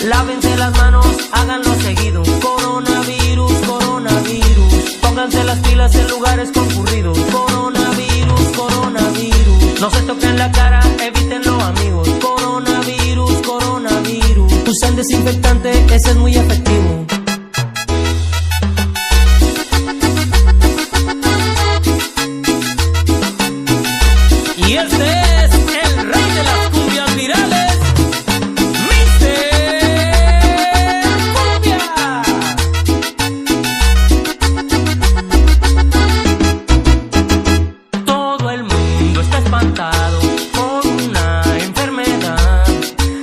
Lávense las manos, háganlo seguido. Coronavirus, coronavirus. Pónganse las pilas en lugares concurridos. Coronavirus, coronavirus. No se toquen la cara, evítenlo, amigos. Coronavirus, coronavirus. Usen desinfectante, ese es muy efectivo. Y este es el rey de las cumbias virales, Mr. Cumbia. Todo el mundo está espantado por una enfermedad.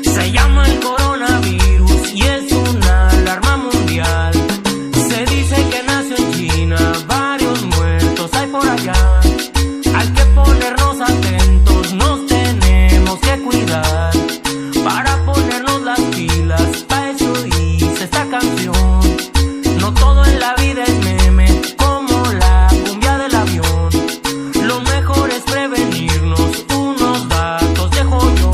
Se llama el coronavirus y es una alarma mundial. Se dice que nació en China, varios muertos hay por allá. Hay que ponernos atentos, nos tenemos que cuidar. Para ponernos las pilas, pa' eso hice esta canción. No todo en la vida es meme, como la cumbia del avión. Lo mejor es prevenirnos, unos datos dejo yo.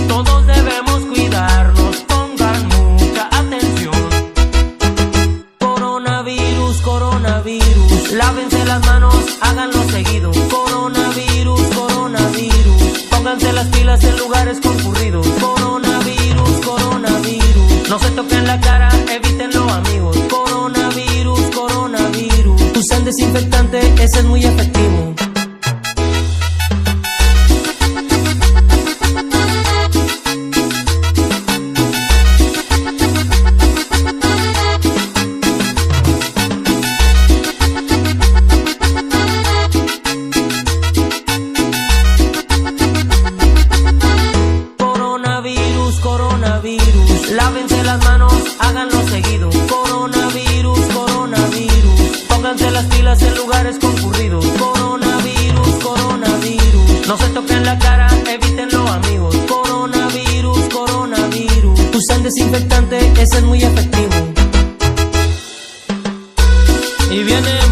Todos debemos cuidarnos, pongan mucha atención. Coronavirus, coronavirus. Lávense las manos, háganlo seguido. Coronavirus, coronavirus. Pónganse las pilas en lugares concurridos. Coronavirus, coronavirus. No se toquen la cara, evítenlo, amigos. Coronavirus, coronavirus. Usen desinfectante, ese es muy efectivo. Coronavirus, lávense las manos, háganlo seguido. Coronavirus, coronavirus. Pónganse las pilas en lugares concurridos. Coronavirus, coronavirus. No se toquen la cara, evítenlo, amigos. Coronavirus, coronavirus. Usen desinfectante, ese es muy efectivo. Y viene